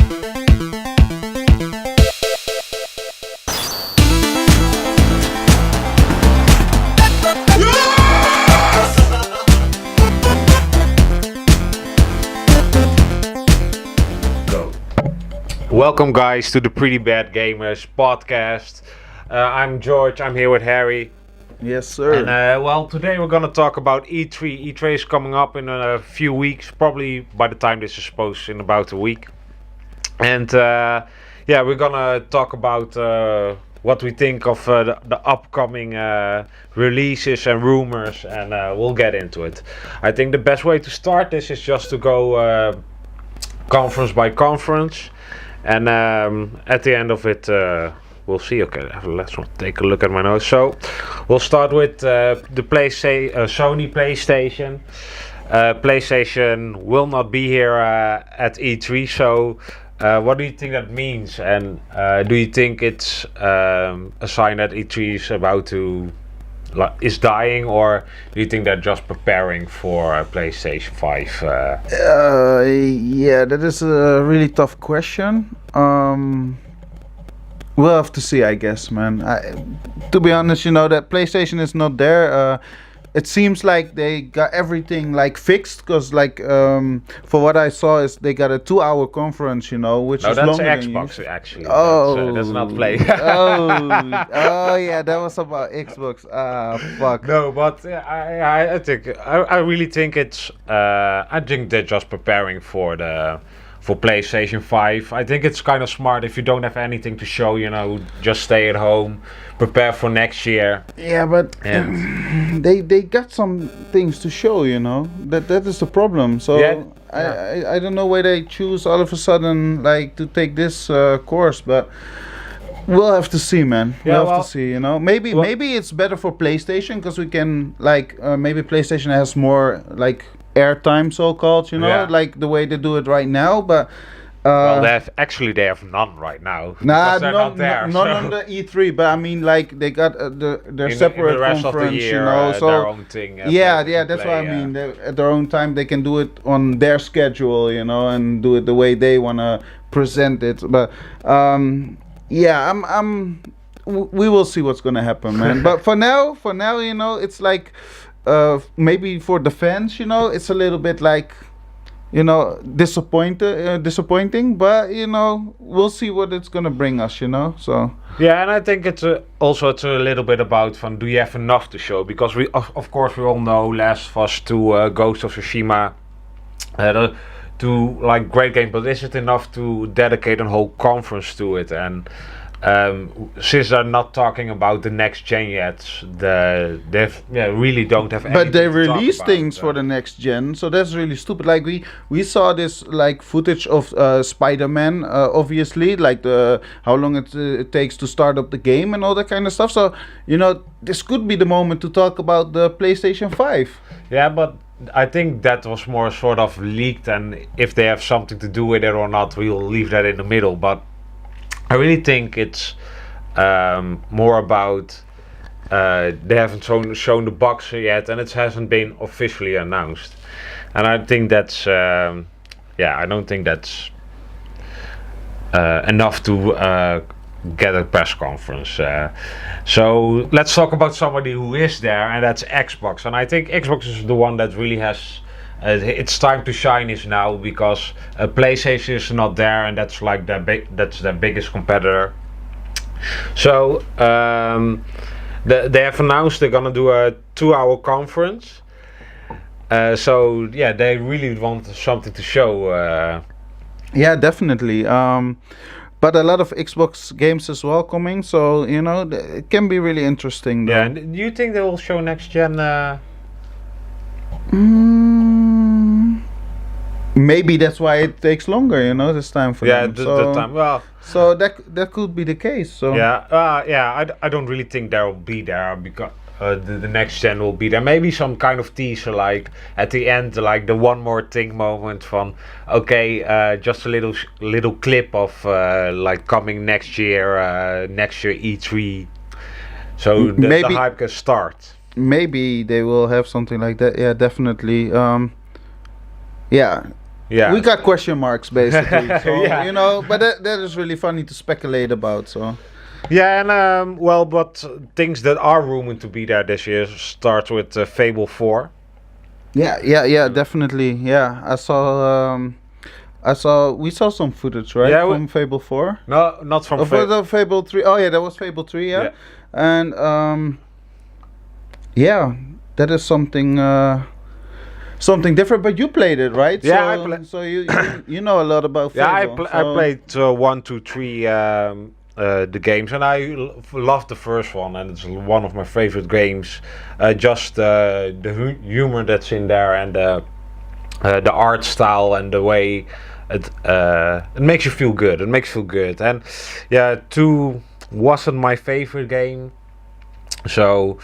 Welcome guys to the PrettyBadGamers podcast. I'm George, I'm here with Harry. Yes sir. And today we're gonna talk about E3. E3 is coming up in a few weeks, probably by the time this is posted in about a week. And we're gonna talk about what we think of the upcoming releases and rumors, and we'll get into it. I think the best way to start this is just to go conference by conference. And at the end of it, we'll see. Okay, let's take a look at my notes. So, we'll start with the Sony PlayStation. PlayStation will not be here at E3. So, what do you think that means? And do you think it's a sign that E3 is dying, or do you think they're just preparing for PlayStation 5? Yeah, that is a really tough question. We'll have to see, I guess, man. To be honest, that PlayStation is not there. It seems like they got everything fixed, because for what I saw is they got a 2-hour conference, which is longer than Xbox actually. Oh, that's not Play. oh yeah, that was about Xbox. Fuck. No, but I really think it's. I think they're just preparing for PlayStation 5. I think it's kind of smart if you don't have anything to show, just stay at home, prepare for next year. Yeah, but they got some things to show, that is the problem. So yeah. I don't know why they choose all of a sudden to take this course, but we'll have to see, man. We'll have to see, Maybe it's better for PlayStation, because we can maybe PlayStation has more airtime, so-called, like the way they do it right now, but they have none right now. Nah, they're not there. Not on the E3, but I mean, they got their separate in the rest conference, of the year, so their own thing. That's what I mean. At their own time, they can do it on their schedule, and do it the way they wanna present it. But we will see what's gonna happen, man. But for now, it's maybe for the fans, it's a little bit disappointing, but we'll see what it's gonna bring us, so yeah. And I think it's a little bit about do you have enough to show, because we of course we all know Last of Us 2, Ghost of Tsushima, great game, but is it enough to dedicate a whole conference to it? And since they're not talking about the next gen yet, they really don't have anything. But they to release talk things about, for the next gen, so that's really stupid. We saw this footage of Spider-Man, obviously, how long it takes to start up the game and all that kind of stuff. So this could be the moment to talk about the PlayStation 5. Yeah, but I think that was more sort of leaked, and if they have something to do with it or not, we'll leave that in the middle. But I really think it's more about they haven't shown the box yet, and it hasn't been officially announced. And I think that's I don't think that's enough to get a press conference. So let's talk about somebody who is there, and that's Xbox. And I think Xbox is the one that really has. It's time to shine is now, because PlayStation is not there, and that's that's their biggest competitor. So they have announced they're gonna do a 2-hour conference. So yeah, they really want something to show. Yeah, definitely. But a lot of Xbox games as well coming, so it can be really interesting, though. Yeah, and do you think they will show next gen? Maybe that's why it takes longer, this time for them. Yeah, the time. Well, so that could be the case. So I don't really think they'll be there, because the next gen will be there. Maybe some kind of teaser, at the end, the one more thing moment from just a little clip of coming next year E3. So the hype can start. Maybe they will have something like that. Yeah, definitely. Yeah. We got question marks basically. So, Yeah. you know, but that is really funny to speculate about. So. Yeah, and well, but things that are rumored to be there this year start with Fable 4. Yeah, definitely. Yeah, we saw some footage, right, Yeah, from Fable 4. No, not from The Fable 3. Oh yeah, that was Fable 3. Yeah, and yeah, that is something different. But you played it, right? Yeah, so, So you know a lot about Fable. Yeah, I played 1, 2, 3. The games, and I loved the first one, and it's one of my favorite games. Just the humor that's in there, and the art style, and the way it makes you feel good. It makes you feel good, and yeah, 2 wasn't my favorite game, so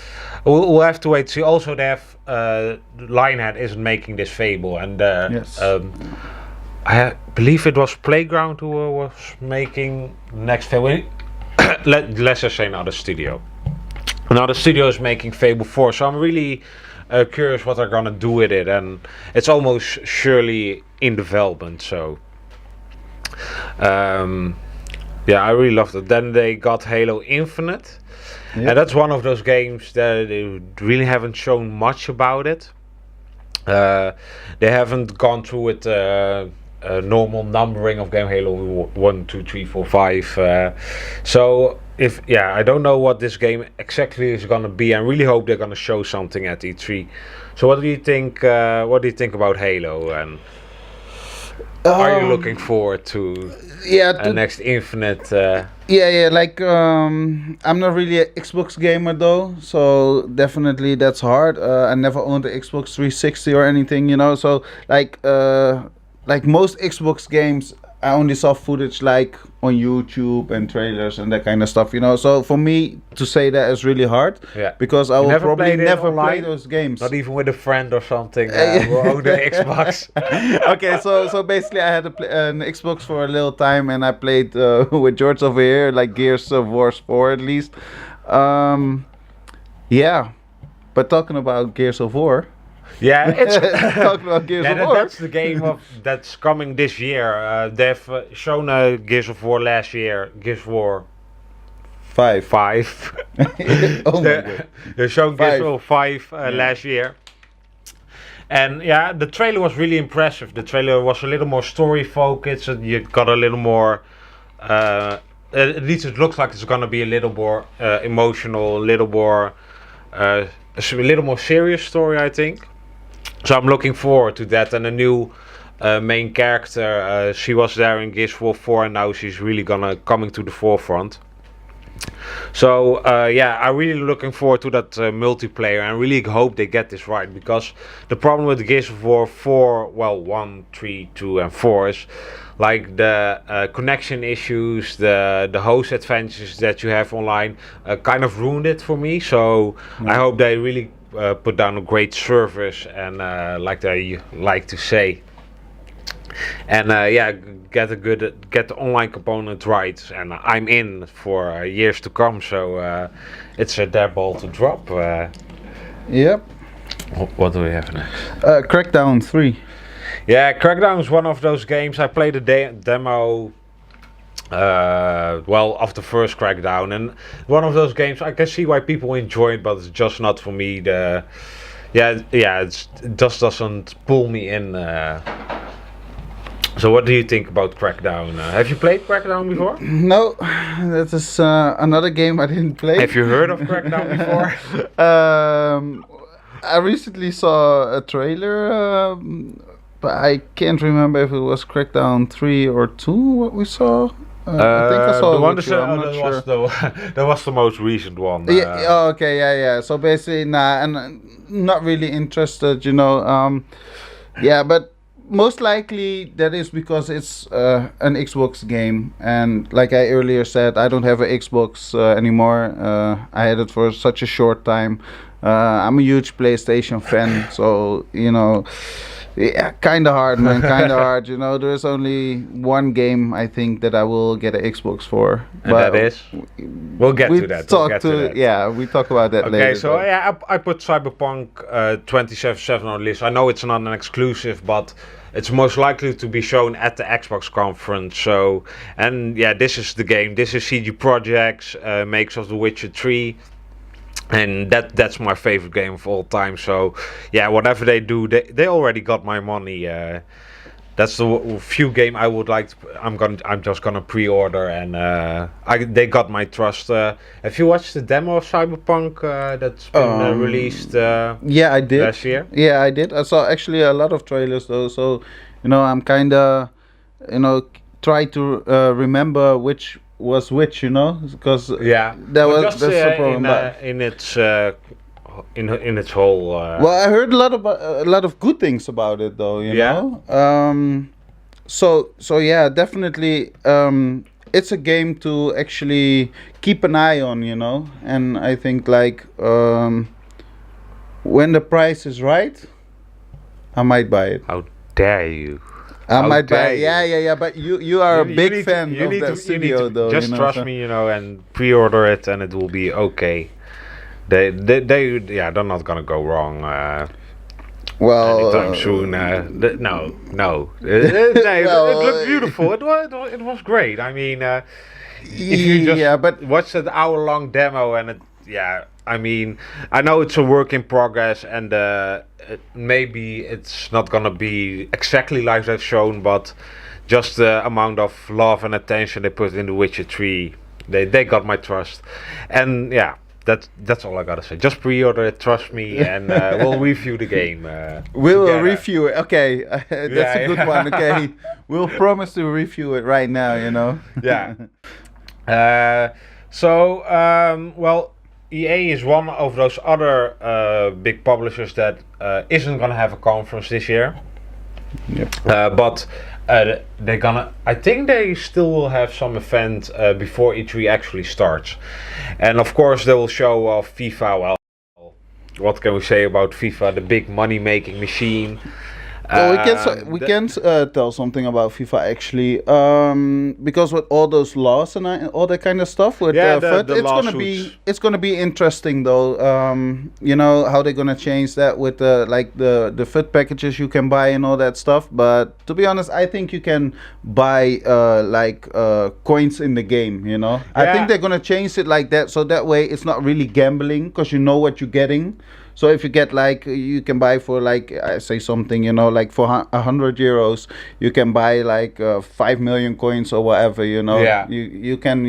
we'll have to wait to see. Also, they have Lionhead isn't making this Fable, and Yes. I believe it was Playground who was making next Fable. Let's just say another studio. Another studio is making Fable 4, so I'm really curious what they're gonna do with it, and it's almost surely in development. So, yeah, I really loved it. Then they got Halo Infinite, and that's one of those games that they really haven't shown much about it. They haven't gone through with normal numbering of game Halo 1, 2, 3, 4, 5. So I don't know what this game exactly is gonna be. I really hope they're gonna show something at E3. So what do you think? What do you think about Halo? And are you looking forward to next Infinite? Like I'm not really an Xbox gamer though, so definitely that's hard. I never owned an Xbox 360 or anything, you know. So like most Xbox games, I only saw footage like on YouTube and trailers and that kind of stuff, you know. So for me to say that is really hard, because I will probably never play those games. Not even with a friend or something who owned an Xbox. Okay, so basically I had an Xbox for a little time, and I played with George over here, like Gears of War 4 at least. Yeah, but talking about Gears of War. Yeah, it's talking about Gears of War. That's the game that's coming this year. They've shown Gears of War last year. Gears of War 5. Oh my God. They showed Gears of War 5 last year. And yeah, the trailer was really impressive. The trailer was a little more story focused. You got a little more. At least it looks like it's gonna be a little more emotional, a little more serious story, I think. So I'm looking forward to that, and a new main character. She was there in Gears of War 4, and now she's really coming to the forefront. So I'm really looking forward to that multiplayer, and I really hope they get this right, because the problem with Gears of War 4, 1, 3, 2 and 4 is like the connection issues, the host adventures that you have online kind of ruined it for me. So I hope they really put down a great service, and like they like to say, and get the online component right, and I'm in for years to come. So it's their ball to drop. Yep. What do we have next? Crackdown 3. Yeah, Crackdown is one of those games. I played a demo of the first Crackdown, and one of those games I can see why people enjoy it, but it's just not for me. It just doesn't pull me in. So what do you think about Crackdown? Have you played Crackdown before? No, that is another game I didn't play. Have you heard of Crackdown before? I recently saw a trailer, but I can't remember if it was Crackdown 3 or 2 what we saw. I think I saw the one that was the most recent one. Yeah. So basically, and not really interested, you know. But most likely that is because it's an Xbox game, and like I earlier said, I don't have an Xbox anymore. I had it for such a short time. I'm a huge PlayStation fan, so you know. Yeah, kind of hard, man. Kind of hard. You know, there's only one game I think that I will get an Xbox for. And that is? We'll get to that. Yeah, we talk about that later. Okay, so yeah, I put Cyberpunk 2077 on the list. I know it's not an exclusive, but it's most likely to be shown at the Xbox conference. So, and yeah, this is the game. This is CG Projects, makes of The Witcher 3. And that's my favorite game of all time. So, yeah, whatever they do, they already got my money. That's the few game I would like to. I'm just gonna pre-order, and they got my trust. Have you watched the demo of Cyberpunk that's been released? Yeah, I did. Last year. Yeah, I did. I saw actually a lot of trailers though, so I'm kinda, try to remember which was which, because yeah, that's the problem. In its whole. Well, I heard a lot of good things about it, though. You know. So yeah, definitely. It's a game to actually keep an eye on, and I think like when the price is right, I might buy it. How dare you? I might buy it. Yeah. But you are a big fan of that studio, though. Just trust me, and pre-order it, and it will be okay. They're not gonna go wrong. Well, anytime soon. No. It looked beautiful. It was great. I mean, if you just watch that hour-long demo, and I mean, I know it's a work in progress, and maybe it's not gonna be exactly like they've shown, but just the amount of love and attention they put in The Witcher 3, they got my trust, and yeah. That's all I gotta say. Just pre-order it, trust me, and we'll review the game. We'll review it. Okay, that's a good one. Okay, we'll promise to review it right now. Yeah. Well, EA is one of those other big publishers that isn't gonna have a conference this year. Yep. But they're gonna. I think they still will have some event before E3 actually starts, and of course they will show off FIFA. Well, what can we say about FIFA? The big money-making machine. Well, we can tell something about FIFA actually, because with all those laws and all that kind of stuff with it's gonna be interesting though. How they're gonna change that with the FUT packages you can buy and all that stuff. But to be honest, I think you can buy coins in the game. I think they're gonna change it like that, so that way it's not really gambling because you know what you're getting. So if you get you can buy for I say something, for €100, you can buy 5 million coins or whatever, Yeah. You can,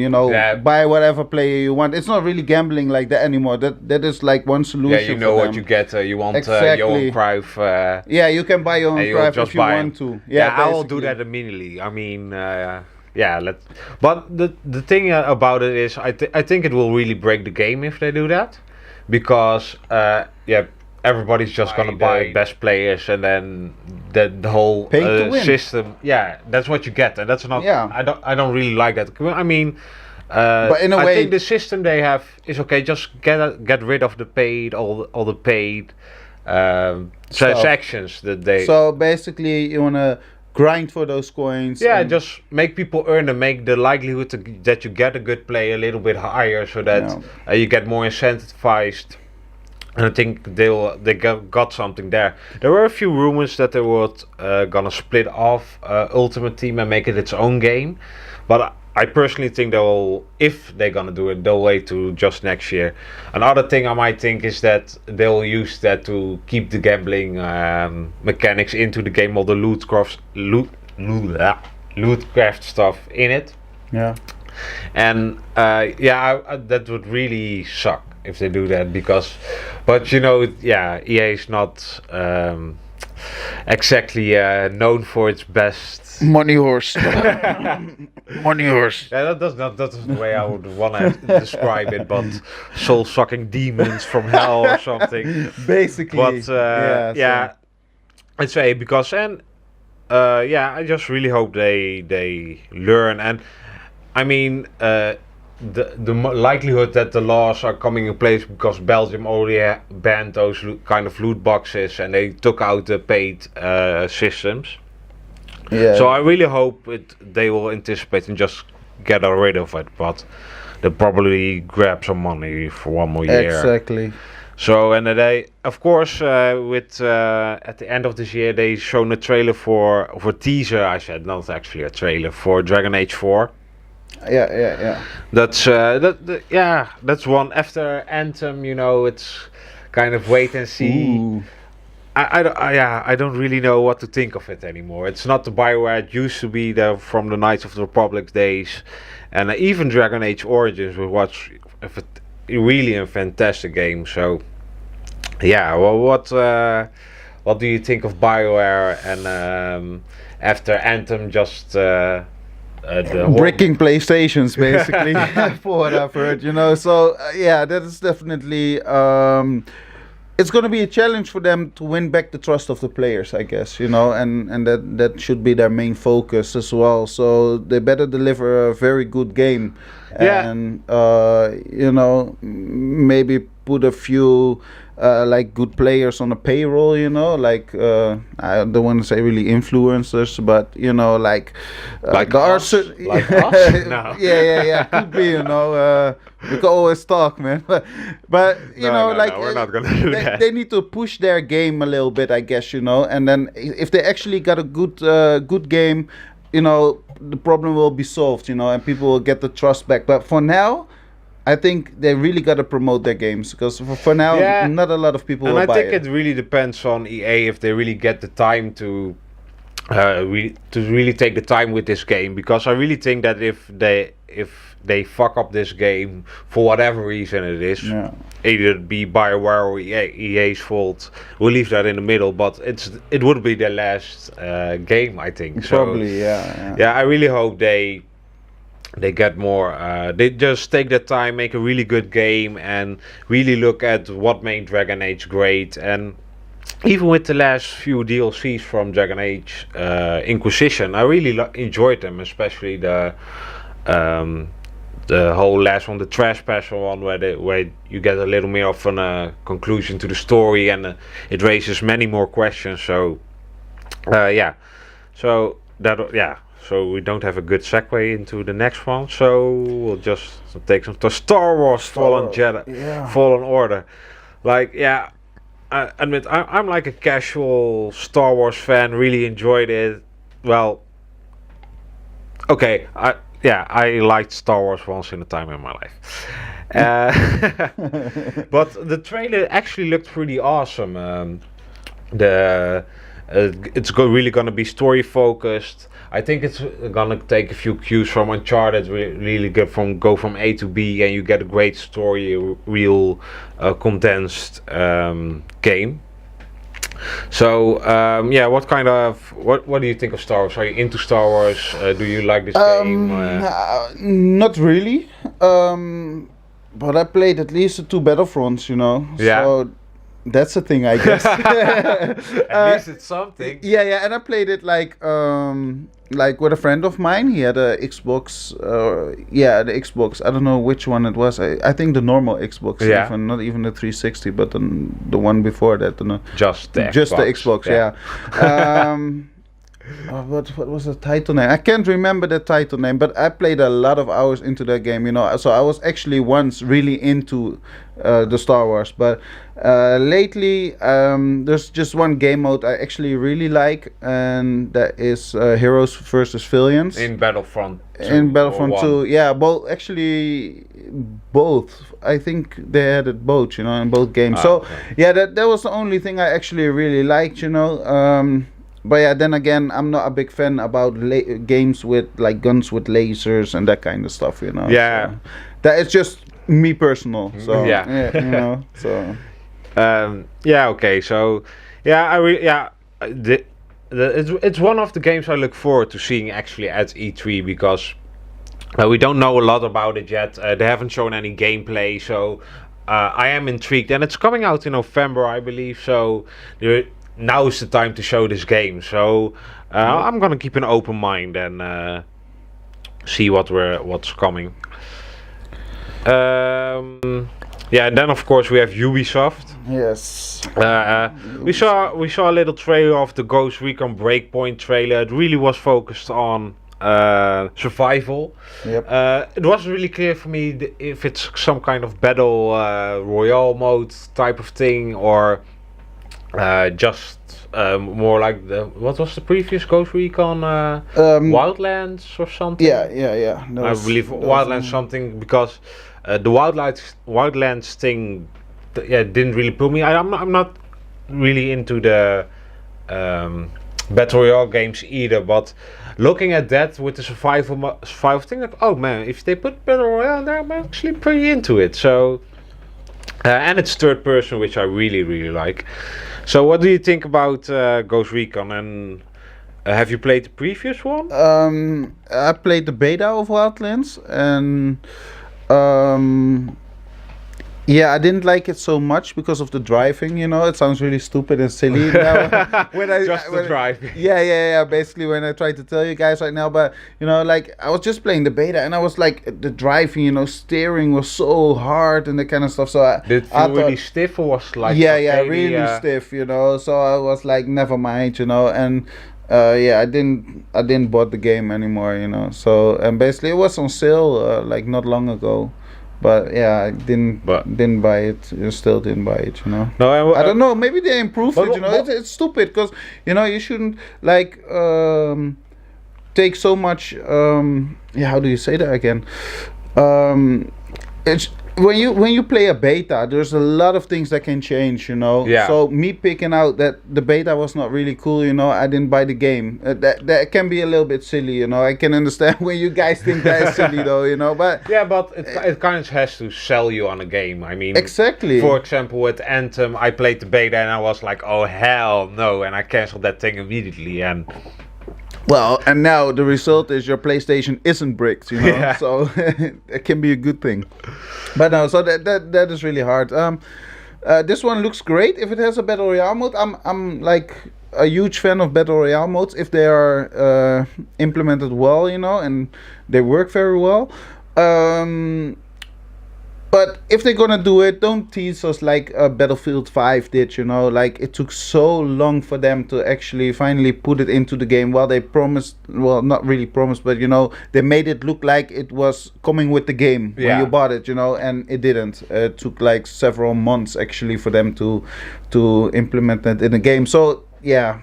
buy whatever player you want. It's not really gambling like that anymore. That is one solution. Yeah, you know what you get. You want Johan Cruyff. Yeah, you can buy Johan Cruyff if you want to. Yeah, I will do that immediately. I mean, But the thing about it is, I think it will really break the game if they do that. Because everybody's just gonna buy best players, and then the whole system. Yeah, that's what you get, and that's not. Yeah. I don't really like that. I mean, but in a way, I think the system they have is okay. Just get rid of the paid all the paid transactions that they. So basically, you wanna grind for those coins. Yeah, just make people earn and make the likelihood that you get a good player a little bit higher, so that you get more incentivized. And I think they got something there. There were a few rumors that they were gonna split off Ultimate Team and make it its own game, but I personally think if they're gonna do it, they'll wait to just next year. Another thing I might think is that they'll use that to keep the gambling mechanics into the game, all the loot craft stuff in it. Yeah. And that would really suck if they do that, but EA is not exactly known for its best. Money horse. Money horse. Yeah, that's the way I would want to describe it, but soul-sucking demons from hell or something. Basically. But I'd say because I just really hope they learn, and I mean the likelihood that the laws are coming in place because Belgium already banned those kind of loot boxes and they took out the paid systems. Yeah. So I really hope they will anticipate and just get rid of it, but they'll probably grab some money for one more year. Exactly. So and they, of course, with at the end of this year, they shown a trailer for teaser. I said not actually a trailer for Dragon Age 4. Yeah. That's that's one after Anthem. It's kind of wait and see. Ooh. I don't really know what to think of it anymore. It's not the BioWare it used to be from the Knights of the Republic days, and even Dragon Age Origins was really a fantastic game. So, yeah. Well, what do you think of BioWare and after Anthem just the bricking PlayStations basically for what I've heard, So yeah, that is definitely. It's going to be a challenge for them to win back the trust of the players, I guess, and that should be their main focus as well. So they better deliver a very good game, and maybe put a few like good players on a payroll, like I don't want to say really influencers, but like us? Like us? No. yeah, could be, we can always talk, man, but no, we're not gonna do that. They need to push their game a little bit, I guess, and then if they actually got a good game, the problem will be solved, and people will get the trust back. But for now, I think they really got to promote their games, because for now, not a lot of people will buy it. And I think it really depends on EA if they really get the time to really take the time with this game, because I really think that if they fuck up this game for whatever reason it is, either it be BioWare or EA's fault, we'll leave that in the middle, but it would be their last game, I think. Probably, yeah. I really hope they get more, they just take their time, make a really good game, and really look at what made Dragon Age great. And even with the last few DLCs from Dragon Age Inquisition, I really enjoyed them, especially the whole last one, the Trespasser one, where you get a little more of a conclusion to the story, and it raises many more questions. So so we don't have a good segue into the next one, so we'll just take some to Star Wars Fallen Jedi, Fallen Order. I admit I'm like a casual Star Wars fan, really enjoyed it. Well, okay, I liked Star Wars once in a time in my life. But the trailer actually looked pretty awesome. It's really going to be story focused. I think it's going to take a few cues from Uncharted, really go from A to B, and you get a great story, real condensed game. So what do you think of Star Wars? Are you into Star Wars? Do you like this game? Not really, but I played at least the 2 Battlefronts, Yeah. So that's a thing, I guess. At least it's something. Yeah, and I played it like with a friend of mine. He had a Xbox. The Xbox. I don't know which one it was. I think the normal Xbox. Yeah. Not even the 360, but the one before that. Just the Xbox. Yeah. What was the title name? I can't remember the title name, but I played a lot of hours into that game, So I was actually once really into the Star Wars, but lately there's just one game mode I actually really like, and that is Heroes versus Villains. In Battlefront 2. In Battlefront 2, yeah, both. I think they had it both, in both games. That was the only thing I actually really liked, But yeah, then again, I'm not a big fan about games with like guns with lasers and that kind of stuff, Yeah. So that is just me personal. So So. Okay. So it's one of the games I look forward to seeing actually at E3, because we don't know a lot about it yet. They haven't shown any gameplay, so I am intrigued, and it's coming out in November, I believe. So now is the time to show this game. So I'm gonna keep an open mind and see what's coming. And then of course we have Ubisoft. Yes. We saw a little trailer of the Ghost Recon Breakpoint trailer. It really was focused on survival. Yep. It wasn't really clear for me if it's some kind of battle royale mode type of thing, or just more like what was the previous Ghost Recon? Wildlands or something? Yeah. I believe Wildlands something, because the Wildlands thing didn't really pull me. I'm not really into the battle royale games either, but looking at that with the survival thing, like, oh man, if they put battle royale there, I'm actually pretty into it. So and it's third person, which I really like. So what do you think about Ghost Recon, and have you played the previous one? I played the beta of Wildlands, and yeah, I didn't like it so much because of the driving. It sounds really stupid and silly now. The driving. Yeah. Basically, when I try to tell you guys right now, but like I was just playing the beta, and I was like, the driving, steering was so hard and that kind of stuff. So did it feel really stiff, or was like really stiff, So I was like, never mind, and. I didn't bought the game anymore, So, and basically it was on sale like not long ago. But yeah, I didn't buy it. You still didn't buy it, No, I don't know. Maybe they improved it. It's stupid because you shouldn't like take so much. How do you say that again? It's when you play a beta, there's a lot of things that can change, Yeah. So me picking out that the beta was not really cool, I didn't buy the game. That can be a little bit silly, I can understand when you guys think that is silly, though, But yeah, but it kind of has to sell you on a game. I mean, exactly. For example, with Anthem, I played the beta and I was like, oh hell no, and I canceled that thing immediately. And well, and now the result is your PlayStation isn't bricked, Yeah. So it can be a good thing. But no, so that is really hard. This one looks great if it has a battle royale mode. I'm like a huge fan of battle royale modes if they are implemented well, and they work very well. But if they're gonna do it, don't tease us like Battlefield 5 did, Like, it took so long for them to actually finally put it into the game. While they promised, well, not really promised, but, they made it look like it was coming with the game when you bought it, and it didn't. It took like several months actually for them to implement that in the game. So, yeah.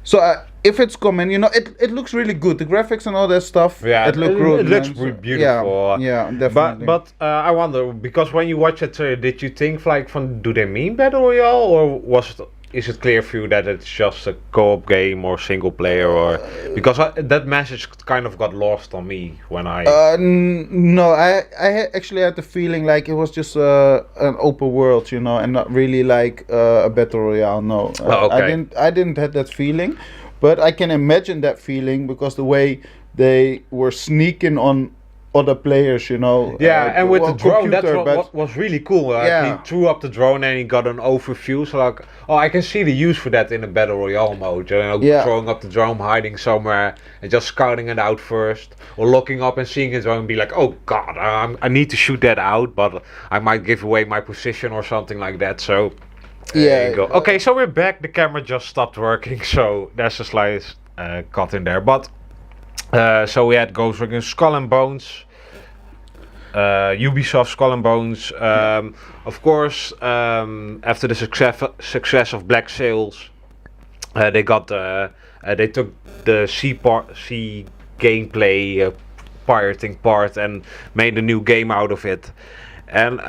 So, if it's coming, it looks really good. The graphics and all that stuff. Yeah, it looks beautiful. Yeah, definitely. But I wonder, because when you watch it, did you think like, do they mean battle royale, or is it clear for you that it's just a co-op game or single player, or because that message kind of got lost on me when I. No, I actually had the feeling like it was just an open world, and not really like a battle royale. No, okay. I didn't have that feeling. But I can imagine that feeling because the way they were sneaking on other players, Yeah, and with the drone, that's computer, what was really cool. Like, Yeah. he threw up the drone and he got an overview. So like, I can see the use for that in a battle royale mode. Yeah. Throwing up the drone, hiding somewhere, and just scouting it out first, or looking up and seeing it and be like, oh god, I need to shoot that out, but I might give away my position or something like that. So. There you go. Okay, so we're back. The camera just stopped working, so there's a slight cut in there. But so we had Ghost Recon Skull and Bones, Ubisoft Skull and Bones. Of course, after the success of Black Sails, they took the sea gameplay pirating part and made a new game out of it. And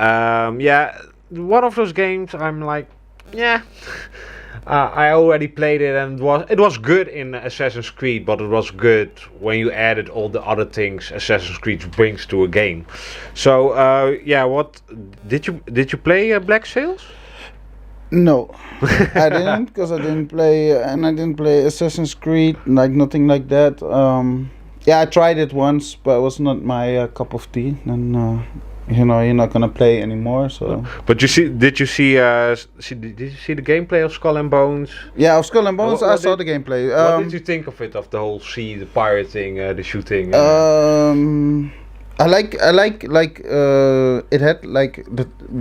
one of those games I'm like. Yeah, I already played it, and it was good in Assassin's Creed, but it was good when you added all the other things Assassin's Creed brings to a game. So what did you play Black Sails? No, I didn't, because I didn't play Assassin's Creed, like nothing like that. I tried it once, but it was not my cup of tea, and. You're not gonna play anymore. So. But did you see the gameplay of Skull and Bones? Yeah, of Skull and Bones, I saw the gameplay. What did you think of it? Of the whole sea, the pirating, the shooting? It had like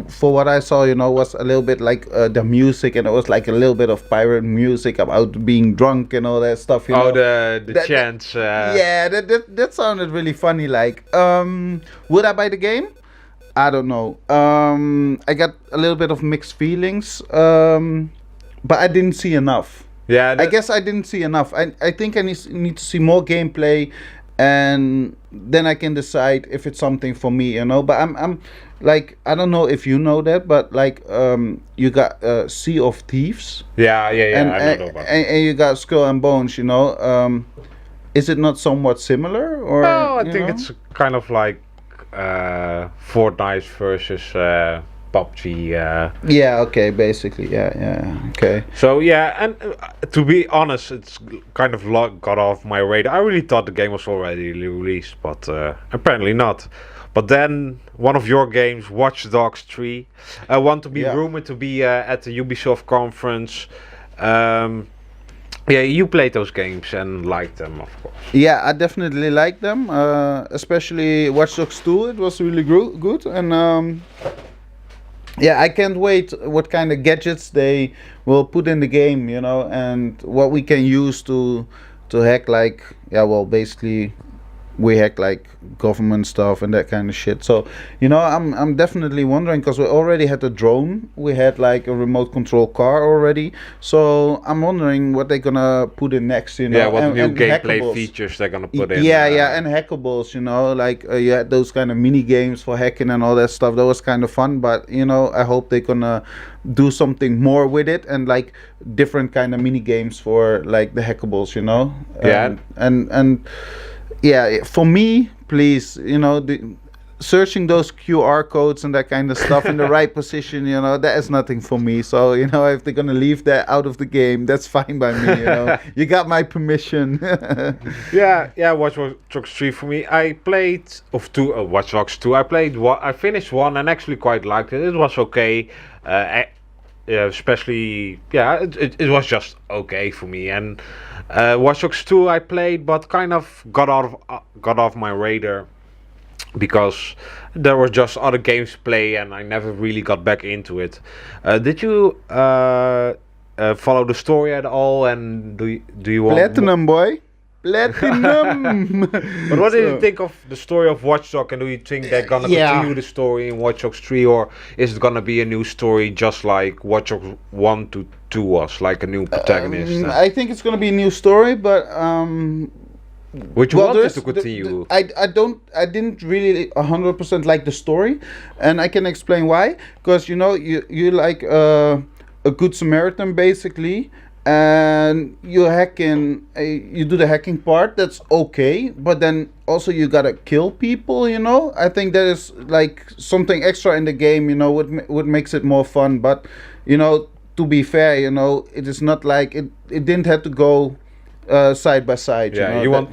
for what I saw, was a little bit like the music, and it was like a little bit of pirate music about being drunk and all that stuff. The chants. Yeah, that sounded really funny. Like, would I buy the game? I don't know. I got a little bit of mixed feelings, but I didn't see enough. Yeah, I guess I didn't see enough. I think I need to see more gameplay, and then I can decide if it's something for me, But I'm like, I don't know if you know that, but like, you got Sea of Thieves. Yeah. And, I know about that. and you got Skull and Bones. Is it not somewhat similar, or? Well, I think it's kind of like Fortnite versus PUBG. Yeah. Okay. Basically. Yeah. Okay. So yeah, and to be honest, it's kind of got off my radar. I really thought the game was already released, but apparently not. But then one of your games, Watch Dogs 3, want to be rumored to be at the Ubisoft conference. Yeah, you played those games and liked them, of course. Yeah, I definitely like them, especially Watch Dogs 2. It was really good, and yeah, I can't wait what kind of gadgets they will put in the game, and what we can use to hack, like, basically we hack like government stuff and that kind of shit. So I'm definitely wondering, because we already had a drone, we had like a remote control car already, so I'm wondering what they're gonna put in next. What new gameplay features they're gonna put in. And hackables, like you had those kind of mini games for hacking and all that stuff. That was kind of fun, but I hope they're gonna do something more with it, and like different kind of mini games for like the hackables, and yeah, for me, please, searching those QR codes and that kind of stuff in the right position, that is nothing for me. So, if they're gonna leave that out of the game, that's fine by me. You got my permission. yeah. Watch Dogs 3 for me. I played Watch Dogs 2. I finished one and actually quite liked it. It was okay. Especially, it was just okay for me. And Watch Dogs 2 I played, but kind of got off my radar because there were just other games to play, and I never really got back into it. Did you follow the story at all? And do you want Platinum, boy? Platinum. But what did you think of the story of Watch Dogs, and do you think they're gonna continue the story in Watch Dogs 3, or is it gonna be a new story just like Watch Dogs 1 to 2 was, like a new protagonist? I think it's gonna be a new story, but would you want it to continue? I didn't really 100% like the story, and I can explain why. Because you like a good Samaritan basically, and you you do the hacking part. That's okay, but then also you gotta kill people. I think that is like something extra in the game. What makes it more fun. But to be fair, it is not like it didn't have to go side by side.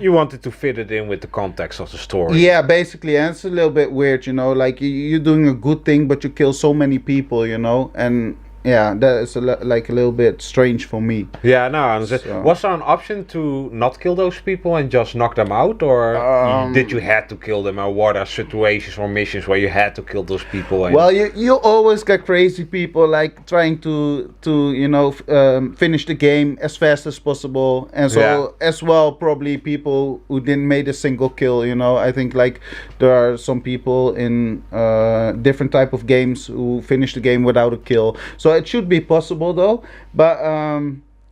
You wanted to fit it in with the context of the story. Yeah, basically, and it's a little bit weird. Like you're doing a good thing, but you kill so many people. And yeah, that is a little bit strange for me. Yeah, no. So. Was there an option to not kill those people and just knock them out, or did you have to kill them, or were there situations or missions where you had to kill those people? Well, you always got crazy people like trying to finish the game as fast as possible, and so as well probably people who didn't make a single kill. I think like there are some people in different type of games who finish the game without a kill. So it should be possible though, but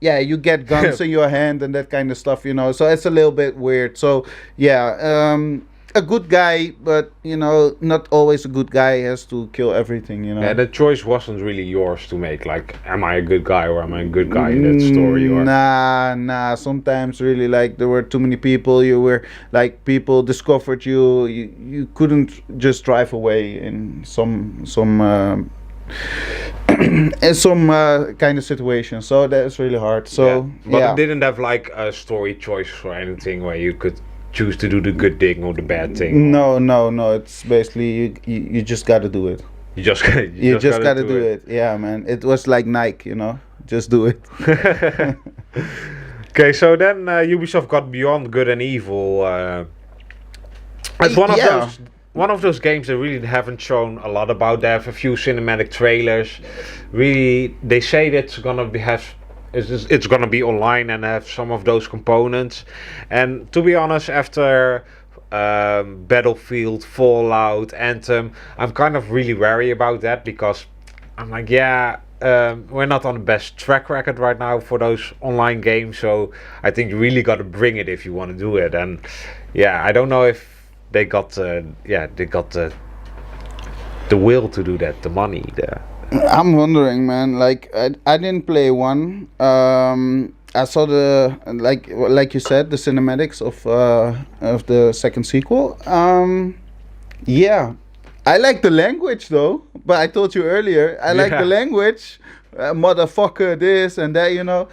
you get guns in your hand and that kind of stuff, so it's a little bit weird. So a good guy, but not always a good guy has to kill everything. Yeah, the choice wasn't really yours to make. Like, am I a good guy or am I a good guy in that story? Or Nah. Sometimes really like there were too many people. You were like people discovered you. You couldn't just drive away in some in some kind of situation, so that is really hard. So but it didn't have like a story choice or anything where you could choose to do the good thing or the bad thing. No. It's basically you just gotta do it. You just gotta do it. Yeah, man. It was like Nike, just do it. Okay, so then Ubisoft got beyond good and evil. It's one of those one of those games they really haven't shown a lot about. They have a few cinematic trailers. Really, they say that it's gonna be online and have some of those components. And to be honest, after Battlefield, Fallout, Anthem, I'm kind of really wary about that, because I'm like, we're not on the best track record right now for those online games, so I think you really got to bring it if you want to do it. And I don't know if they got the will to do that, the money there. I'm wondering, man. Like, I didn't play one. I saw the like you said, the cinematics of the second sequel. I like the language though, but I told you earlier, I like the language. Motherfucker, this and that, you know.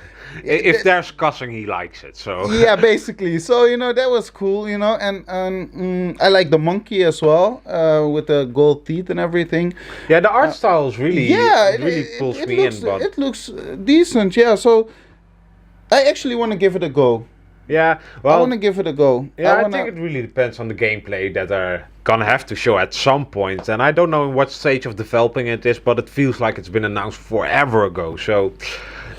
If there's cussing, he likes it. So yeah, basically. So that was cool, and I like the monkey as well, with the gold teeth and everything. Yeah, the art style is really pulls me in. But it looks decent. Yeah, so I actually want to give it a go. Yeah, well, I want to give it a go. Yeah, I think it really depends on the gameplay that they're gonna have to show at some point. And I don't know in what stage of developing it is, but it feels like it's been announced forever ago. So,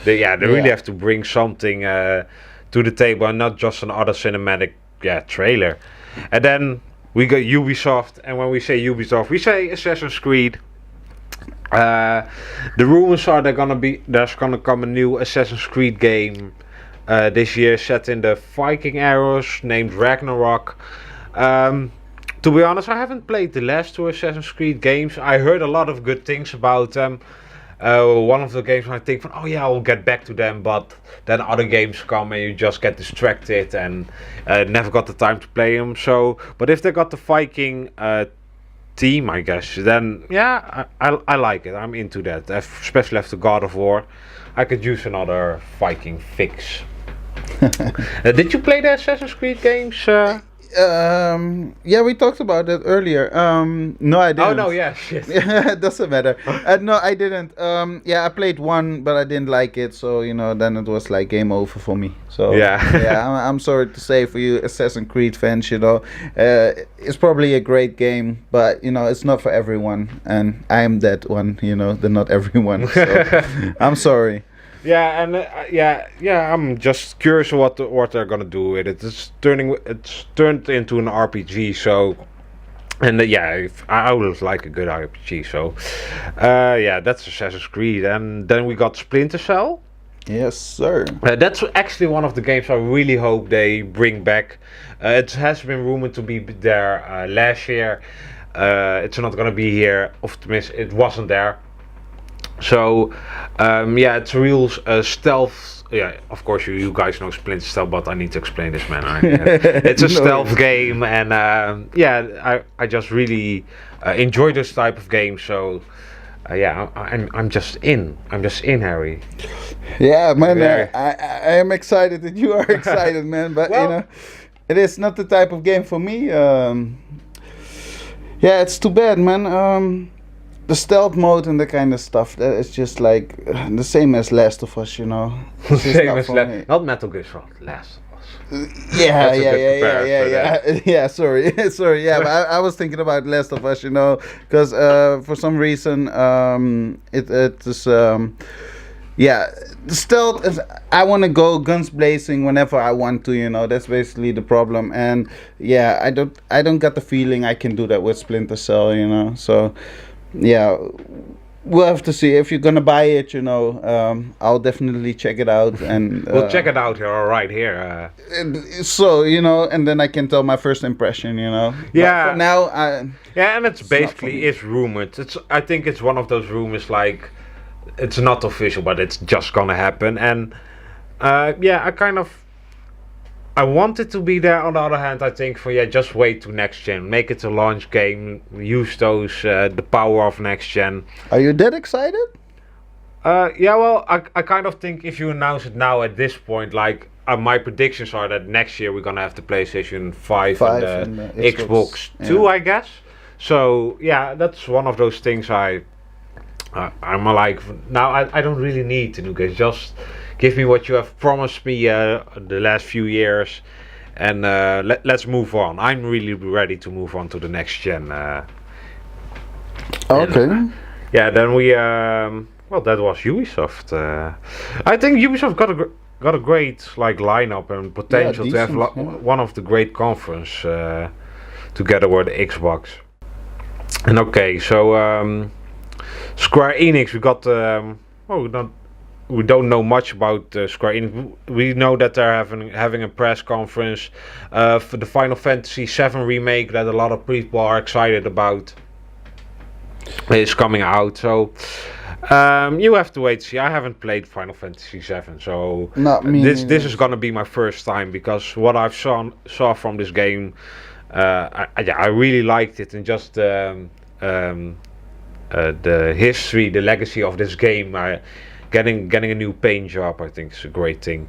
they really have to bring something to the table and not just another cinematic trailer. And then we got Ubisoft, and when we say Ubisoft, we say Assassin's Creed. The rumors are there's gonna come a new Assassin's Creed game this year, set in the Viking eras, named Ragnarok. To be honest, I haven't played the last two Assassin's Creed games. I heard a lot of good things about them. One of the games I think I'll get back to them, but then other games come and you just get distracted and never got the time to play them. So, but if they got the Viking team, I guess, then I like it. I'm into that, especially after God of War. I could use another Viking fix. Did you play the Assassin's Creed games? We talked about that earlier. No, I didn't. Oh no, yeah, shit. It doesn't matter. No, I didn't. I played one, but I didn't like it. So then it was like game over for me. So I'm sorry to say for you Assassin's Creed fans, it's probably a great game, but it's not for everyone, and I'm that one. The not everyone. So I'm sorry. Yeah, and I'm just curious what they're gonna do with it. It's turned into an RPG, so, and I always like a good RPG, so, that's Assassin's Creed, and then we got Splinter Cell. Yes, sir. That's actually one of the games I really hope they bring back. It has been rumored to be there last year. It's not gonna be here. It wasn't there. So, it's a real stealth. Yeah, of course you guys know Splinter Cell, but I need to explain this, man. It's a stealth game, and I just really enjoy this type of game. So, I'm just in. Harry. Yeah, man. I am excited that you are excited, man. But it is not the type of game for me. It's too bad, man. The stealth mode and that kind of stuff, that is just like the same as Last of Us, Same as not Metal Gear Solid, Last of Us. Sorry, yeah. But I was thinking about Last of Us, because for some reason it is the stealth is. I want to go guns blazing whenever I want to, That's basically the problem, and I don't get the feeling I can do that with Splinter Cell, So. Yeah, we'll have to see. If you're gonna buy it, I'll definitely check it out, and we'll check it out here, right here. So and then I can tell my first impression, Yeah. But for now, and it's basically rumored. I think it's one of those rumors, like it's not official, but it's just gonna happen. And I want it to be there. On the other hand, I think just wait to next gen, make it a launch game, use the power of next gen. Are you that excited? Well, I kind of think if you announce it now at this point, like my predictions are that next year we're gonna have the PlayStation 5 and the Xbox 2, I guess. So that's one of those things I'm like, now I don't really need the new games. Just give me what you have promised me the last few years, and let's move on. I'm really ready to move on to the next gen. Okay. Yeah, then we well, that was Ubisoft. I think Ubisoft got a great like lineup and potential to have one of the great conference together with Xbox. And okay, so Square Enix, we got we don't know much about Square Enix. We know that they're having a press conference for the Final Fantasy VII remake that a lot of people are excited about. Is coming out, so you have to wait to see. I haven't played Final Fantasy VII, so this is gonna be my first time, because what I've saw from this game, I really liked it, and just the history, the legacy of this game. Getting a new paint job, I think, is a great thing.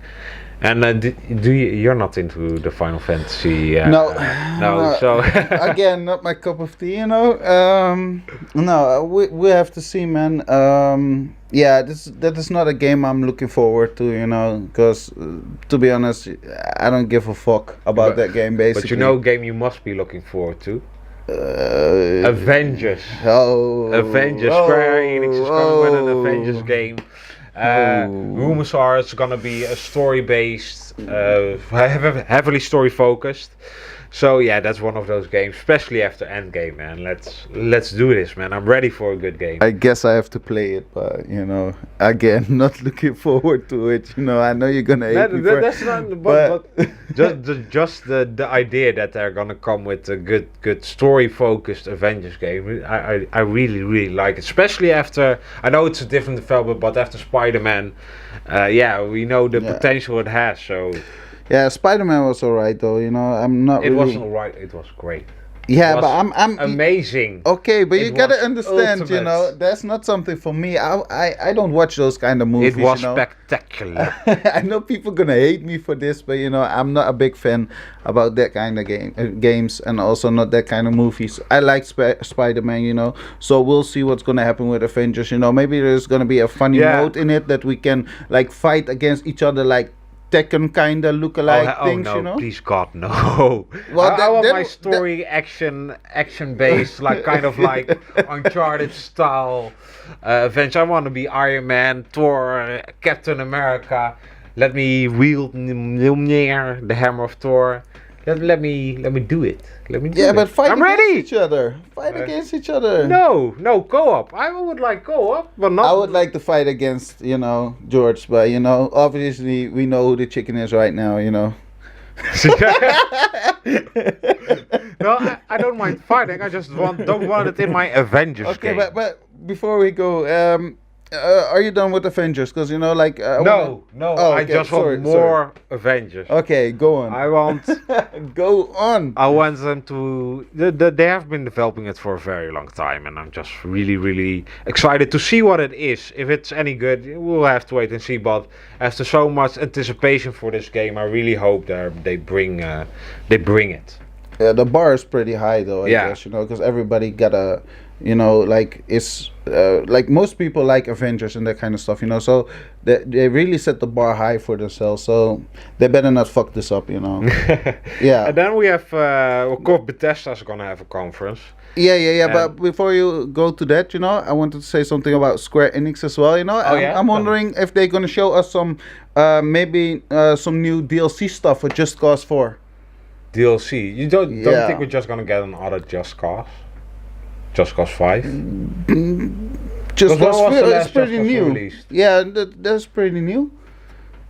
And you're not into the Final Fantasy? No. So again, not my cup of tea, you know. No, we have to see, man. Yeah, that is not a game I'm looking forward to, you know, because to be honest, I don't give a fuck about that game, basically. But you know, a game you must be looking forward to. Avengers. Avengers. Square Enix is coming with an Avengers game. Rumors are it's gonna be a story-based, heavily story-focused. So yeah, that's one of those games, especially after Endgame, man. Let's do this, man. I'm ready for a good game. I guess I have to play it, but you know, again, not looking forward to it. You know, I know you're gonna hate me for that's not, but just the idea that they're gonna come with a good story-focused Avengers game. I really like it, especially after, I know it's a different developer, but after Spider-Man, yeah, we know the potential it has. So. Yeah, Spider-Man was alright though, you know. I'm not. It wasn't alright. It was great. Yeah, but I'm amazing. Okay, but you gotta understand, ultimate. You know, that's not something for me. I don't watch those kind of movies. It was, you know? Spectacular. I know people gonna hate me for this, but you know, I'm not a big fan about that kind of games, and also not that kind of movies. I like Spider-Man, you know. So we'll see what's gonna happen with Avengers. You know, maybe there's gonna be a funny mode in it that we can like fight against each other, like Tekken kind of look-alike things, no, you know? Please God, no. Well, I want my story action-based, like kind of like Uncharted style adventure. I want to be Iron Man, Thor, Captain America. Let me wield Mjolnir, the hammer of Thor. Let me do it. Let me do it. But fight I'm against ready. Each other. Fight against each other. No, co-op. I would like co-op, but not. I would like to fight against, you know, George, but you know, obviously we know who the chicken is right now, you know. No, I don't mind fighting. I just don't want it in my Avengers game. Okay, but before we go, are you done with Avengers? Because you know, like no. Oh, I just want more Avengers. Okay, go on. I want go on. I want them to. They have been developing it for a very long time, and I'm just really excited to see what it is. If it's any good, we'll have to wait and see. But after so much anticipation for this game, I really hope they bring it. Yeah, the bar is pretty high though. I guess, you know, because everybody got a. You know, like it's like most people like Avengers and that kind of stuff, you know. So they really set the bar high for themselves. So they better not fuck this up, you know. Yeah. And then we have, of course, Bethesda's gonna have a conference. Yeah. But before you go to that, you know, I wanted to say something about Square Enix as well. You know, I'm wondering if they're gonna show us some, maybe some new DLC stuff for Just Cause 4. DLC? You don't think we're just gonna get another Just Cause? Just Cause 5? Just Cause 4 is pretty new. Released? Yeah, that's pretty new.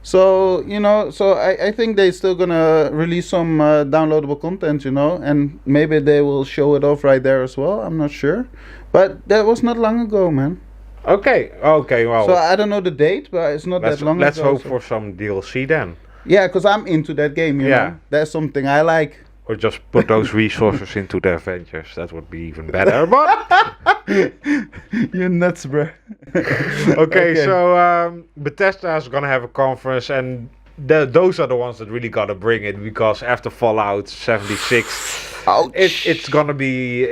So, you know, I think they're still gonna release some downloadable content, you know, and maybe they will show it off right there as well. I'm not sure. But that was not long ago, man. Okay, well. So I don't know the date, but it's not that long ago. Let's hope for some DLC then. Yeah, because I'm into that game, you know. That's something I like. Or just put those resources into the Avengers. That would be even better. But you're nuts, bro. Okay, so Bethesda is gonna have a conference, and those are the ones that really gotta bring it, because after Fallout 76, Ouch. It's gonna be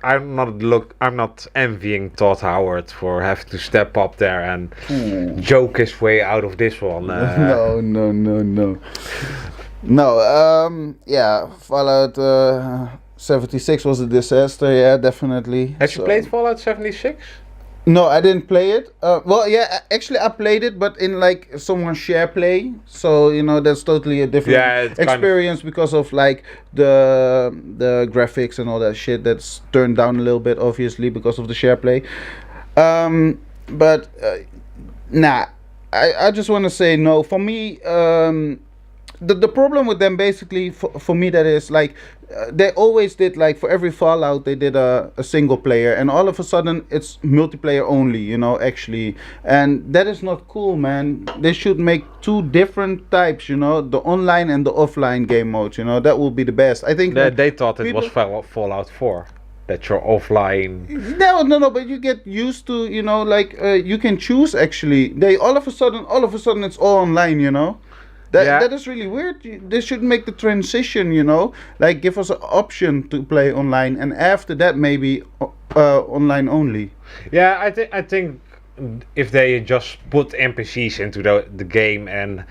I'm not envying Todd Howard for having to step up there and joke his way out of this one. No. No, yeah, Fallout 76 was a disaster, yeah, definitely. Have you played Fallout 76? No, I didn't play it. Well, yeah, actually I played it, but in like someone's share play. So, you know, that's totally a different experience because of like the graphics and all that shit that's turned down a little bit, obviously, because of the share play. But, nah, I just want to say no. For me, the problem with them basically for me that is like they always did like for every Fallout they did a single player, and all of a sudden it's multiplayer only, you know, actually, and that is not cool, man. They should make two different types, you know, the online and the offline game modes, you know. That would be the best. I think they thought it was Fallout 4 that you're offline. No, but you get used to, you know, like you can choose actually. They all of a sudden it's all online, you know. That is really weird. They should make the transition, you know, like give us an option to play online, and after that maybe online only. Yeah, I think if they just put NPCs into the game and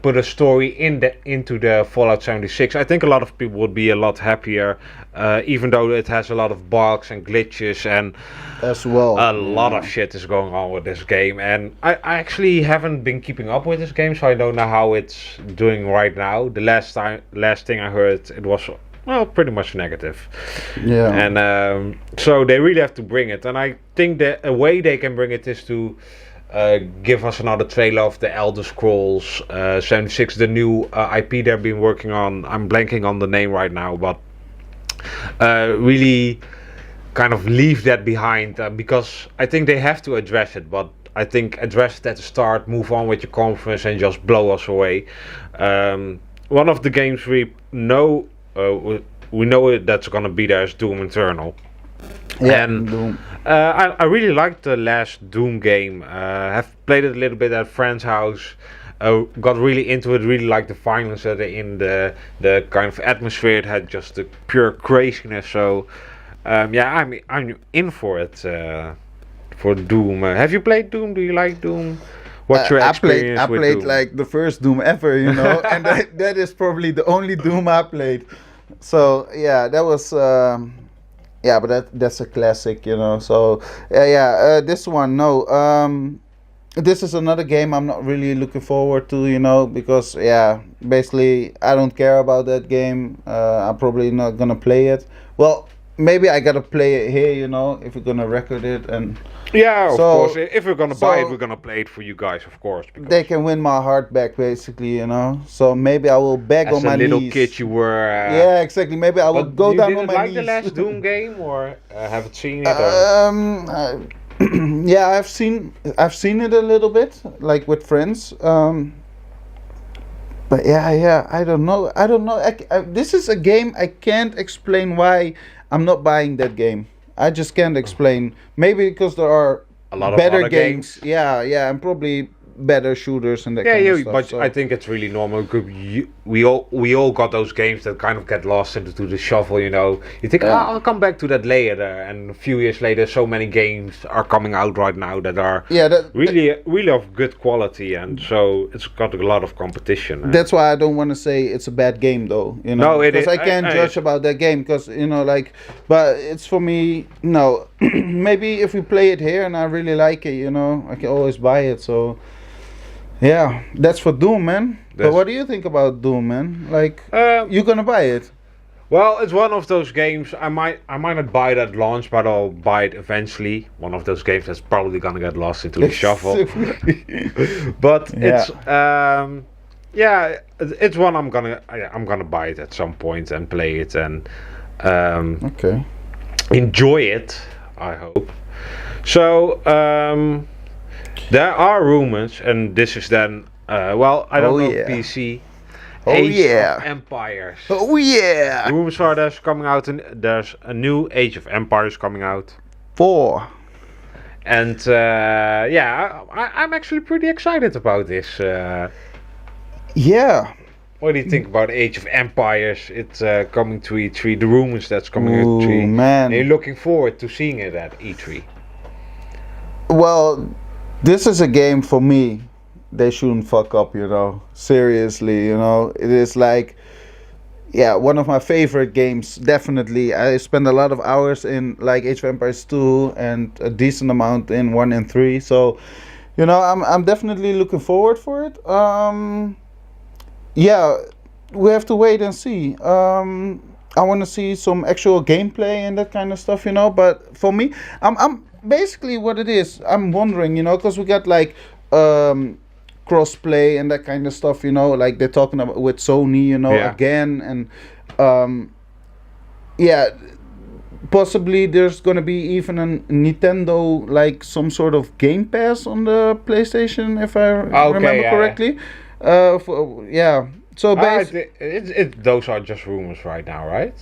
put a story into the Fallout 76, I think a lot of people would be a lot happier, even though it has a lot of bugs and glitches and as well. A lot of shit is going on with this game, and I actually haven't been keeping up with this game, so I don't know how it's doing right now. The last thing I heard, it was pretty much negative. Yeah. And so they really have to bring it, and I think that a way they can bring it is to give us another trailer of the Elder Scrolls 76, the new IP they've been working on. I'm blanking on the name right now, but really kind of leave that behind, because I think they have to address it, but I think address it at the start, move on with your conference and just blow us away. One of the games we know that's going to be there is Doom Eternal. Yeah, and Doom. I really liked the last Doom game. Have played it a little bit at a friend's house. Got really into it. Really liked the violence that in the kind of atmosphere it had, just the pure craziness. So I'm in for it. For Doom. Have you played Doom? Do you like Doom? What's your experience with Doom? I played like the first Doom ever, you know, and that is probably the only Doom I played. So yeah, that was. But that's a classic, you know. So this one, no. This is another game I'm not really looking forward to, you know, because basically I don't care about that game. I'm probably not gonna play it. Well, maybe I gotta play it here, you know, if we're gonna record it and. Yeah, of course. If we're gonna buy it, we're gonna play it for you guys, of course. They can win my heart back, basically, you know. So maybe I will beg on my knees. As a little kid, you were. Yeah, exactly. Maybe I will go down on my knees. You didn't like the last Doom game, or haven't seen it? Yeah, I've seen it a little bit, like with friends. But I don't know. This is a game I can't explain why I'm not buying that game. I just can't explain. Maybe because there are a lot of better other games. Yeah, and probably better shooters and that kind of stuff. But so. I think it's really normal. We all got those games that kind of get lost into the shuffle, you know. You think, I'll come back to that later, and a few years later, so many games are coming out right now that are really of good quality, and so it's got a lot of competition. That's why I don't want to say it's a bad game, though. You know, because I can't judge about that game, because you know, like, but it's for me. No, maybe if we play it here and I really like it, you know, I can always buy it. So. Yeah, that's for Doom, man. But what do you think about Doom, man? Like, you gonna buy it? Well, it's one of those games. I might not buy it at launch, but I'll buy it eventually. One of those games that's probably gonna get lost into the shuffle. But it's one I'm gonna buy it at some point and play it and enjoy it. I hope. So. There are rumors, and this is then, I don't know PC. Age of Empires. Oh yeah! Rumors are there's a new Age of Empires coming out. 4. And I'm actually pretty excited about this. Yeah. What do you think about Age of Empires? It's coming to E3. The rumors that's coming to Ooh, E3. man. Are you looking forward to seeing it at E3? Well, this is a game for me. They shouldn't fuck up, you know. Seriously, you know. It is like, yeah, one of my favorite games. Definitely, I spend a lot of hours in like Age of Empires 2 and a decent amount in 1 and 3. So, you know, I'm definitely looking forward for it. Yeah, we have to wait and see. I want to see some actual gameplay and that kind of stuff, you know. But for me, I'm basically what it is. I'm wondering, you know, because we got like crossplay and that kind of stuff, you know, like they're talking about with Sony, you know, again, and yeah, possibly there's gonna be even a Nintendo like some sort of Game Pass on the PlayStation, if I remember correctly. So those are just rumors right now, right?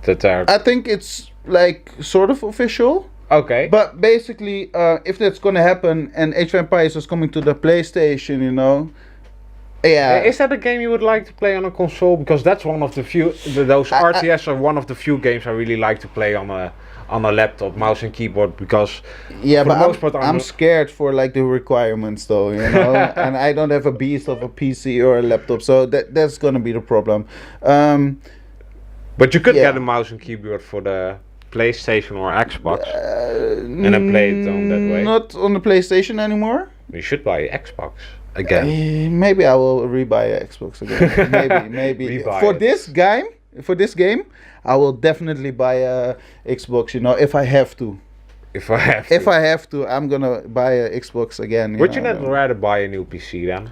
That are... I think it's like sort of official. Okay. But basically, if that's gonna happen and Age of Empires is coming to the PlayStation, you know, yeah. Is that a game you would like to play on a console? Because that's one of the few. Those RTS are one of the few games I really like to play on a laptop, mouse and keyboard. Because I'm scared for like the requirements, though, you know, and I don't have a beast of a PC or a laptop, so that's gonna be the problem. But you could get a mouse and keyboard for the PlayStation or Xbox and then play it on that way. Not on the PlayStation anymore. You should buy an Xbox again. Maybe I will rebuy an Xbox again. maybe for this game, I will definitely buy a Xbox. You know, if I have to. If I have to, I'm gonna buy a Xbox again. Would you not rather buy a new PC then?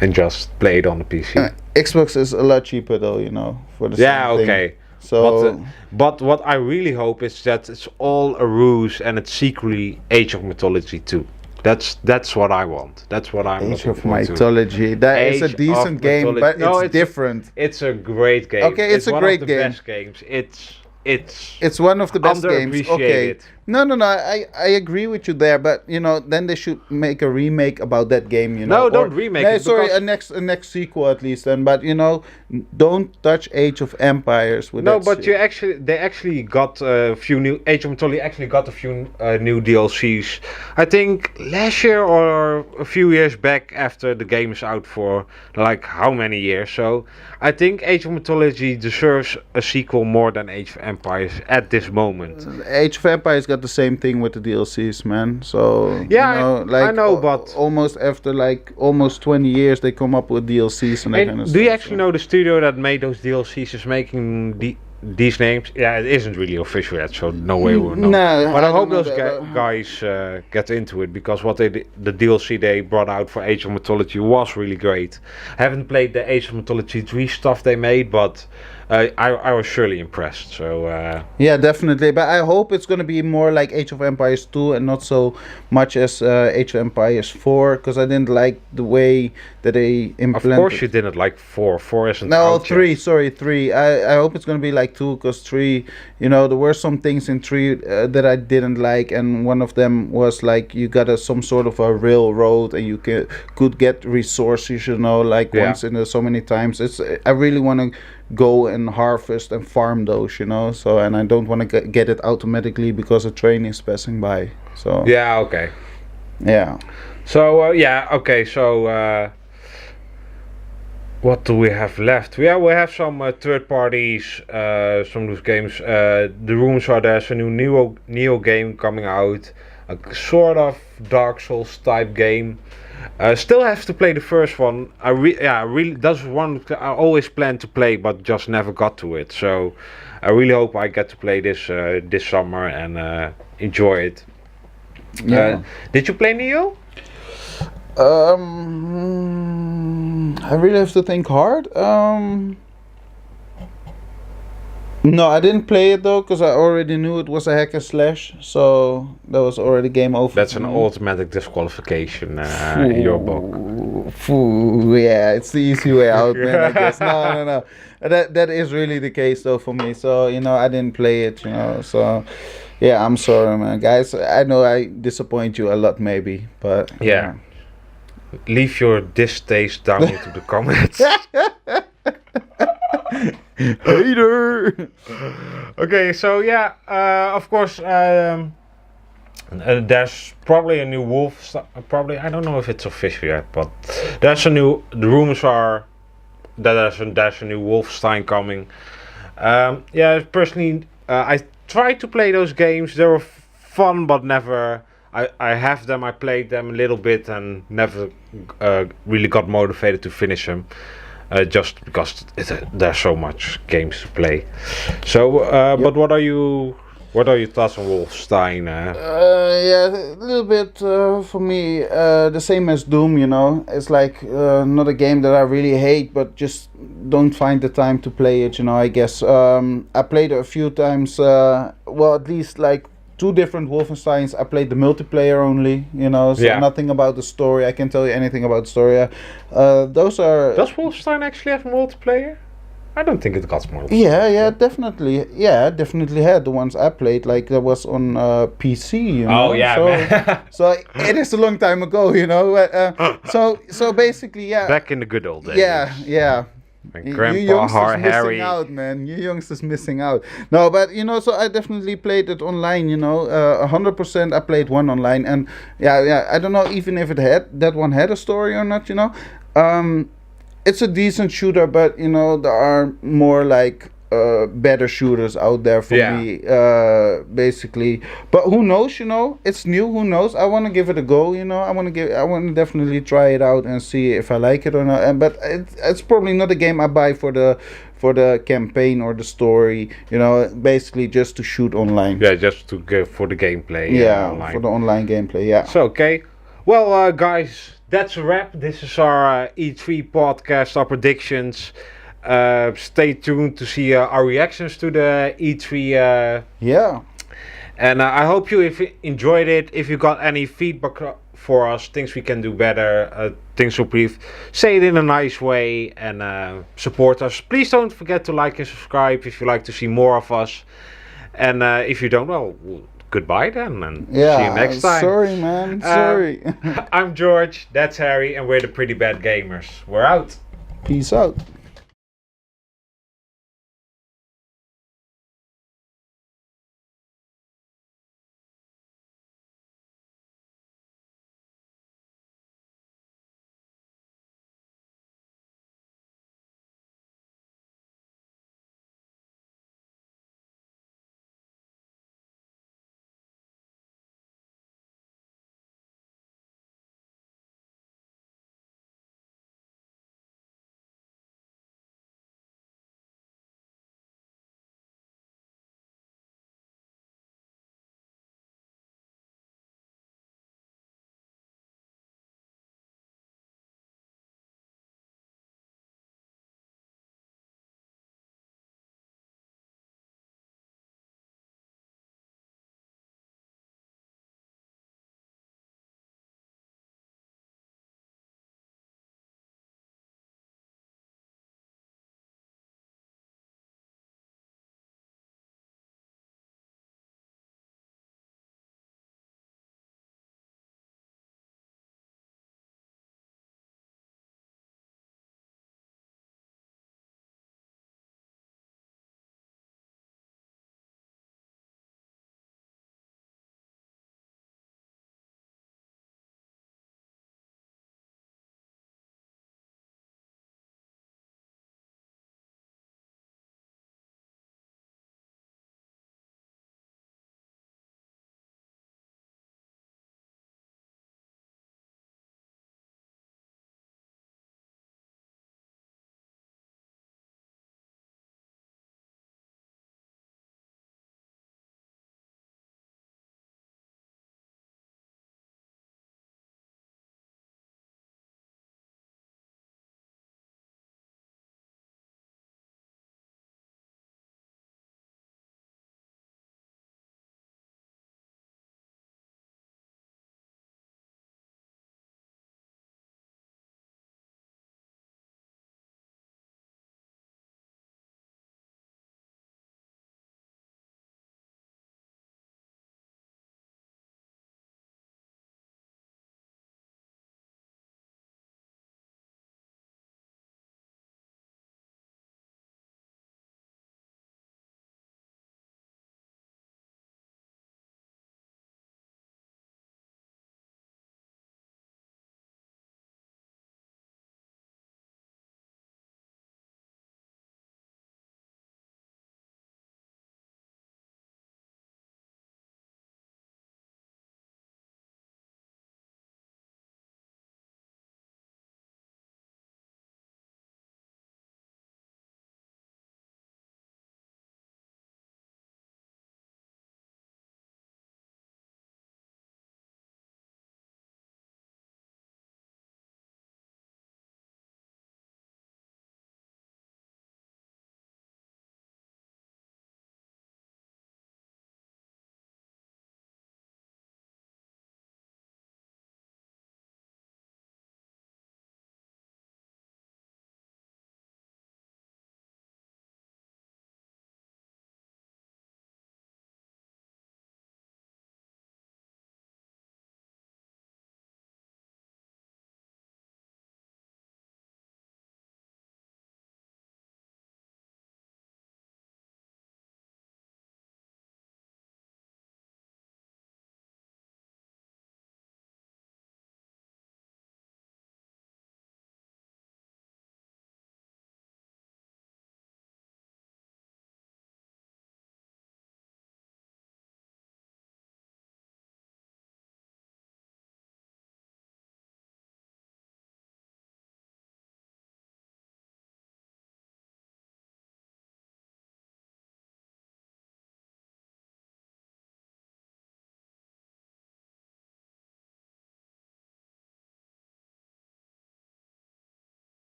And just play it on the PC. Xbox is a lot cheaper though, you know, for the same thing. So, but what I really hope is that it's all a ruse and it's secretly Age of Mythology 2. That's what I want. That's what I'm Age of Mythology. That is a decent game, but it's different. It's a great game. Okay, it's a great game. One of the best games. It's one of the best games. Okay. It. No, I agree with you there, but you know, then they should make a remake about that game, you know. No, don't remake it. Sorry, a next sequel at least then, but you know, don't touch Age of Empires with that. No, but they actually got a few new Age of Mythology actually got a few new DLCs. I think last year or a few years back after the game is out for like how many years. So, I think Age of Mythology deserves a sequel more than Age of Empires at this moment. Age of Empires got the same thing with the DLCs, man. So yeah, you know, like, I know, but almost after like almost 20 years, they come up with DLCs and that kind of stuff. Do you actually know the studio that made those DLCs is making these names? Yeah, it isn't really official yet, so no way we'll know. No, but I hope those guys get into it, because the DLC they brought out for Age of Mythology was really great. I haven't played the Age of Mythology 3 stuff they made, but I was surely impressed. So yeah, definitely. But I hope it's going to be more like Age of Empires 2 and not so much as Age of Empires 4, because I didn't like the way that they implemented. Of course you didn't like 4. 4 isn't No, out 3. yet. Sorry, 3. I hope it's going to be like 2, because 3, you know, there were some things in 3 that I didn't like, and one of them was like you got some sort of a railroad and you could get resources, you know, like once in so many times. I really want to go and harvest and farm those, you know, so, and I don't want to get it automatically because a train is passing by. So yeah, okay. Yeah. So so what do we have left? Yeah, we have some third parties, some of those games. The rumors are there's a new Neo game coming out, a sort of Dark Souls type game. Still have to play the first one. That's one I always planned to play, but just never got to it. So I really hope I get to play this this summer and enjoy it. Yeah. Did you play Neo? I really have to think hard. No, I didn't play it though, because I already knew it was a hack and slash, so that was already game over. That's an automatic disqualification in your book. Yeah, it's the easy way out, man. I guess. No. That is really the case though for me. So you know, I didn't play it. You know, so yeah, I'm sorry, man, guys. I know I disappoint you a lot, maybe, but yeah. Leave your distaste down into the comments. Hater. Okay, so yeah, of course, there's probably a new Probably, I don't know if it's official yet, but there's a new. The rumors are that there's a new Wolfenstein coming. Yeah, personally, I tried to play those games. They were fun, but never. I have them. I played them a little bit and never really got motivated to finish them. Just because there's so much games to play. So, Yep. but what are your thoughts on Wolfenstein? Yeah, a little bit for me, the same as Doom, you know. It's like not a game that I really hate, but just don't find the time to play it, you know, I guess. I played it a few times, well, at least like 2 different Wolfensteins. I played the multiplayer only, you know, so Yeah. nothing about the story. I can't tell you anything about the story. Those are... Does Wolfenstein actually have multiplayer? I don't think it got multiplayer. Yeah, definitely. Yeah, definitely had the ones I played. Like that was on PC. You know? Oh yeah, so, man. so it is a long time ago, you know. So basically, yeah. Back in the good old days. Yeah. And You Grandpa youngsters Harry. missing out, man. You youngsters missing out. No, but you know, so I definitely played it online. You know, 100%. I played one online, and yeah. I don't know even if that one had a story or not. You know, it's a decent shooter, but you know there are more like better shooters out there for me, basically. But who knows? You know, it's new. Who knows? I want to give it a go. You know, I want to definitely try it out and see if I like it or not. But it's probably not a game I buy for the campaign or the story. You know, basically just to shoot online. Yeah, just to go for the gameplay. Yeah, online. for the online gameplay. Yeah. So okay, well, guys, that's a wrap. This is our E3 podcast, our predictions. Stay tuned to see our reactions to the E3. Yeah. And I hope you enjoyed it. If you got any feedback for us, things we can do better, things we brief, say it in a nice way and support us. Please don't forget to like and subscribe if you like to see more of us. And if you don't, well, goodbye then, and see you next time. Sorry, man. Sorry. I'm George, that's Harry, and we're the Pretty Bad Gamers. We're out. Peace out.